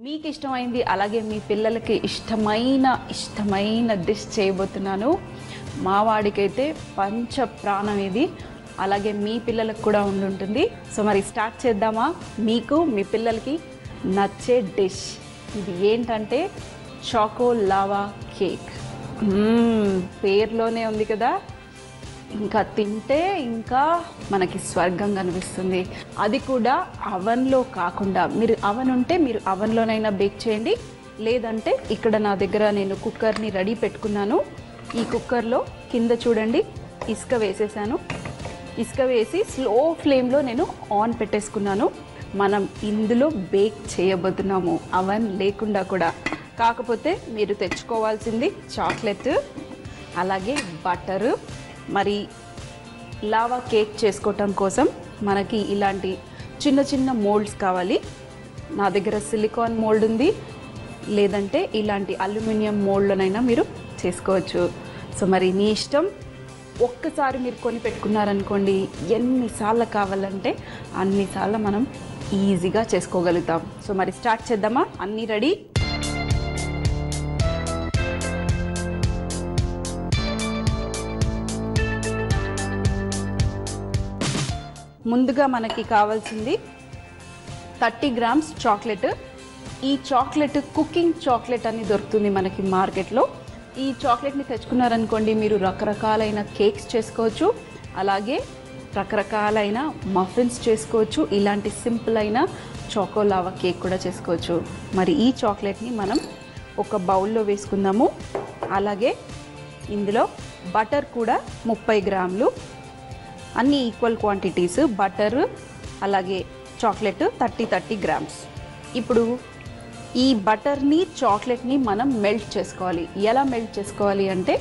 మీకు ఇష్టమైంది అలాగే మీ పిల్లలకి ఇష్టమైన డిష్ చేయబోతున్నాను. మా వాడికైతే పంచ ప్రాణం ఇది, అలాగే మీ పిల్లలకు కూడా ఉంటుంది. సో మరి స్టార్ట్ చేద్దామా? మీకు మీ పిల్లలకి నచ్చే డిష్ ఇది ఏంటంటే చాకో లావా కేక్. పేరులోనే ఉంది కదా, ఇంకా తింటే ఇంకా మనకి స్వర్గం కనిపిస్తుంది. అది కూడా అవెన్లో కాకుండా, మీరు అవెన్ ఉంటే మీరు అవెన్లోనైనా బేక్ చేయండి, లేదంటే ఇక్కడ నా దగ్గర నేను కుక్కర్ని రెడీ పెట్టుకున్నాను. ఈ కుక్కర్లో కింద చూడండి ఇసుక వేసేసాను. ఇసుక వేసి స్లో ఫ్లేమ్లో నేను ఆన్ పెట్టేసుకున్నాను. మనం ఇందులో బేక్ చేయబోతున్నాము అవెన్ లేకుండా కూడా. కాకపోతే మీరు తెచ్చుకోవాల్సింది చాక్లెట్, అలాగే బటరు. మరి లావా కేక్ చేసుకోవటం కోసం మనకి ఇలాంటి చిన్న చిన్న మోల్డ్స్ కావాలి. నా దగ్గర సిలికాన్ మోల్డ్ ఉంది, లేదంటే ఇలాంటి అల్యూమినియం మోల్డ్లోనైనా మీరు చేసుకోవచ్చు. సో మరి మీ ఇష్టం. ఒక్కసారి మీరు కొని పెట్టుకున్నారనుకోండి, ఎన్నిసార్లు కావాలంటే అన్నిసార్లు మనం ఈజీగా చేసుకోగలుగుతాం. సో మరి స్టార్ట్ చేద్దామా? అన్నీ రెడీ. ముందుగా మనకి కావాల్సింది 30 గ్రామ్స్ చాక్లెట్. ఈ చాక్లెట్ కుకింగ్ చాక్లెట్ అని దొరుకుతుంది మనకి మార్కెట్లో. ఈ చాక్లెట్ని తెచ్చుకున్నారనుకోండి, మీరు రకరకాలైన కేక్స్ చేసుకోవచ్చు, అలాగే రకరకాలైన మఫిన్స్ చేసుకోవచ్చు, ఇలాంటి సింపుల్ అయిన చాకో లావా కేక్ కూడా చేసుకోవచ్చు. మరి ఈ చాక్లెట్ని మనం ఒక బౌల్లో వేసుకుందాము. అలాగే ఇందులో బటర్ కూడా 30 గ్రాములు, అన్ని ఈక్వల్ క్వాంటిటీస్. బటర్ అలాగే చాక్లెట్ 30 గ్రామ్స్. ఇప్పుడు ఈ బటర్ని చాక్లెట్ని మనం మెల్ట్ చేసుకోవాలి. ఎలా మెల్ట్ చేసుకోవాలి అంటే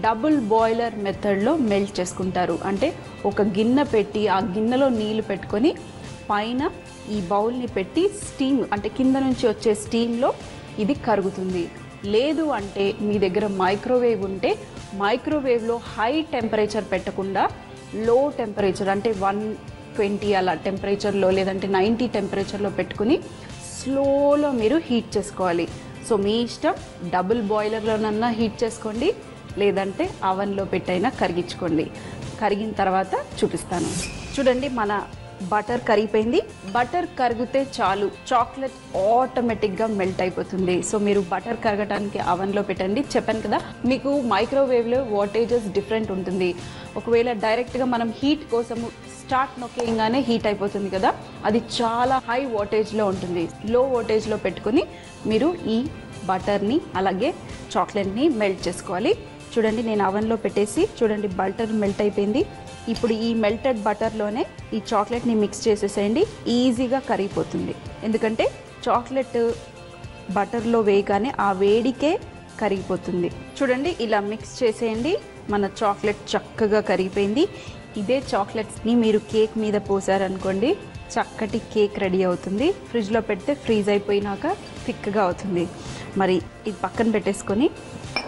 డబుల్ బాయిలర్ మెథడ్లో మెల్ట్ చేసుకుంటారు. అంటే ఒక గిన్నె పెట్టి ఆ గిన్నెలో నీళ్లు పెట్టుకొని పైన ఈ బౌల్ని పెట్టి స్టీమ్, అంటే కింద నుంచి వచ్చే స్టీమ్లో ఇది కరుగుతుంది. లేదు అంటే మీ దగ్గర మైక్రోవేవ్ ఉంటే మైక్రోవేవ్లో హై టెంపరేచర్ పెట్టకుండా లో టెంపరేచర్ అంటే 120 అలా టెంపరేచర్లో, లేదంటే 90 టెంపరేచర్లో పెట్టుకుని స్లోలో మీరు హీట్ చేసుకోవాలి. సో మీ ఇష్టం, డబుల్ బాయిలర్లోనన్నా హీట్ చేసుకోండి, లేదంటే అవెన్లో పెట్టైనా కరిగించుకోండి. కరిగిన తర్వాత చూపిస్తాను. చూడండి, మన బటర్ కరిగిపోయింది. బటర్ కరిగితే చాలు, చాక్లెట్ ఆటోమేటిక్గా మెల్ట్ అయిపోతుంది. సో మీరు బటర్ కరగటానికి అవెన్లో పెట్టండి. చెప్పాను కదా, మీకు మైక్రోవేవ్లో వాటేజెస్ డిఫరెంట్ ఉంటుంది. ఒకవేళ డైరెక్ట్గా మనం హీట్ కోసము స్టార్ట్ నొక్కేయంగానే హీట్ అయిపోతుంది కదా, అది చాలా హై వాటేజ్లో ఉంటుంది. లో వాటేజ్లో పెట్టుకొని మీరు ఈ బటర్ని అలాగే చాక్లెట్ని మెల్ట్ చేసుకోవాలి. చూడండి, నేను అవెన్లో పెట్టేసి చూడండి బటర్ మెల్ట్ అయిపోయింది. ఇప్పుడు ఈ మెల్టెడ్ బటర్లోనే ఈ చాక్లెట్ని మిక్స్ చేసేసేయండి. ఈజీగా కరిగిపోతుంది, ఎందుకంటే చాక్లెట్ బటర్లో వేయగానే ఆ వేడికే కరిగిపోతుంది. చూడండి, ఇలా మిక్స్ చేసేయండి. మన చాక్లెట్ చక్కగా కరిగిపోయింది. ఇదే చాక్లెట్స్ని మీరు కేక్ మీద పోసారనుకోండి, చక్కటి కేక్ రెడీ అవుతుంది. ఫ్రిడ్జ్లో పెడితే ఫ్రీజ్ అయిపోయినాక థిక్గా అవుతుంది. మరి ఇది పక్కన పెట్టేసుకొని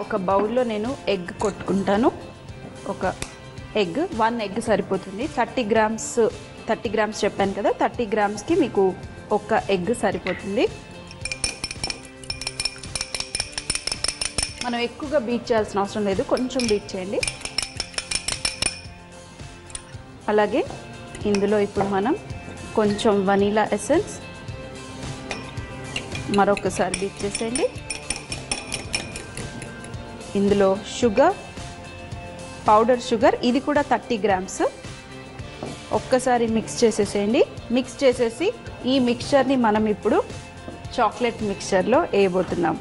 ఒక బౌల్లో నేను ఎగ్ కొట్టుకుంటాను. ఒక ఎగ్, 1 ఎగ్ సరిపోతుంది. 30 గ్రామ్స్ చెప్పాను కదా, 30 గ్రామ్స్కి మీకు ఒక ఎగ్ సరిపోతుంది. మనం ఎక్కువగా బీట్ చేయాల్సిన అవసరం లేదు, కొంచెం బీట్ చేయండి. అలాగే ఇందులో ఇప్పుడు మనం కొంచెం వనీలా ఎసెన్స్ మరొకసారి బీట్ చేసేయండి. ఇందులో షుగర్, పౌడర్ షుగర్, ఇది కూడా 30 గ్రామ్స్. ఒక్కసారి మిక్స్ చేసేసేయండి. మిక్స్ చేసేసి ఈ మిక్చర్ని మనం ఇప్పుడు చాక్లెట్ మిక్చర్లో వేయబోతున్నాం.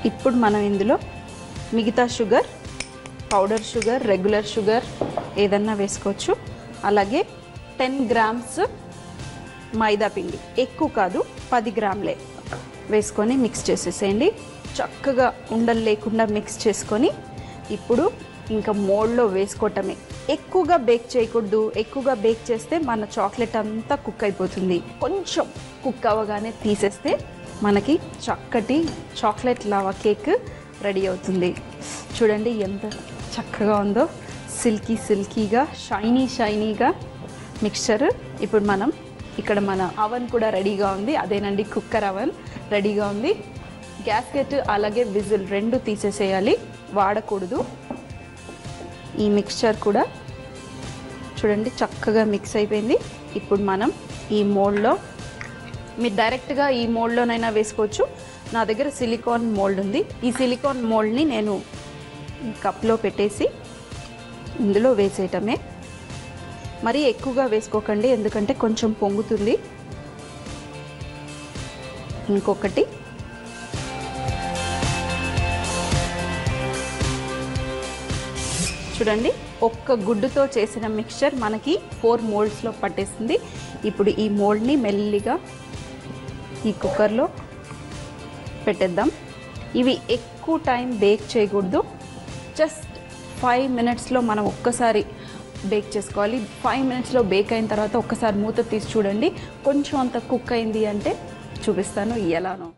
ఇప్పుడు మనం ఇందులో మిగతా sugar, powder sugar, regular sugar ఏదన్నా వేసుకోవచ్చు. అలాగే 10 గ్రామ్స్ మైదా పిండి, ఎక్కువ కాదు, 10 గ్రాములే వేసుకొని మిక్స్ చేసేసేయండి. చక్కగా ఉండలు లేకుండా మిక్స్ చేసుకొని ఇప్పుడు ఇంకా మోల్డ్లో వేసుకోవటమే. ఎక్కువగా బేక్ చేయకూడదు. ఎక్కువగా బేక్ చేస్తే మన చాక్లెట్ అంతా కుక్ అయిపోతుంది. కొంచెం కుక్ అవ్వగానే తీసేస్తే మనకి చక్కటి చాక్లెట్ లావా కేక్ రెడీ అవుతుంది. చూడండి ఎంత చక్కగా ఉందో, సిల్కీగా, షైనీగా. మిక్స్చర్. ఇప్పుడు మనం ఇక్కడ మన అవన్ కూడా రెడీగా ఉంది. అదేనండి కుక్కర్ అవన్ రెడీగా ఉంది. గ్యాస్కెట్ అలాగే విజిల్ రెండు తీసేసేయాలి, వాడకూడదు. ఈ మిక్స్చర్ కూడా చూడండి చక్కగా మిక్స్ అయిపోయింది. ఇప్పుడు మనం ఈ మోల్డ్లో, మీరు డైరెక్ట్గా ఈ మోల్డ్లోనైనా వేసుకోవచ్చు. నా దగ్గర సిలికాన్ మోల్డ్ ఉంది. ఈ సిలికాన్ మోల్డ్ని నేను కప్లో పెట్టేసి ఇందులో వేసేయటమే. మరీ ఎక్కువగా వేసుకోకండి, ఎందుకంటే కొంచెం పొంగుతుంది. ఇంకొకటి చూడండి, ఒక్క గుడ్డుతో చేసిన మిక్స్చర్ మనకి 4 మోల్డ్స్లో పట్టేసింది. ఇప్పుడు ఈ మోల్డ్ని మెల్లిగా ఈ కుక్కర్లో పెట్టేద్దాం. ఇవి ఎక్కువ టైం బేక్ చేయకూడదు. జస్ట్ 5 మినిట్స్లో మనం ఒక్కసారి బేక్ చేసుకోవాలి. 5 మినిట్స్లో బేక్ అయిన తర్వాత ఒక్కసారి మూత తీసి చూడండి. కొంచెం అంత కుక్ అయింది అంటే చూపిస్తాను ఎలానో.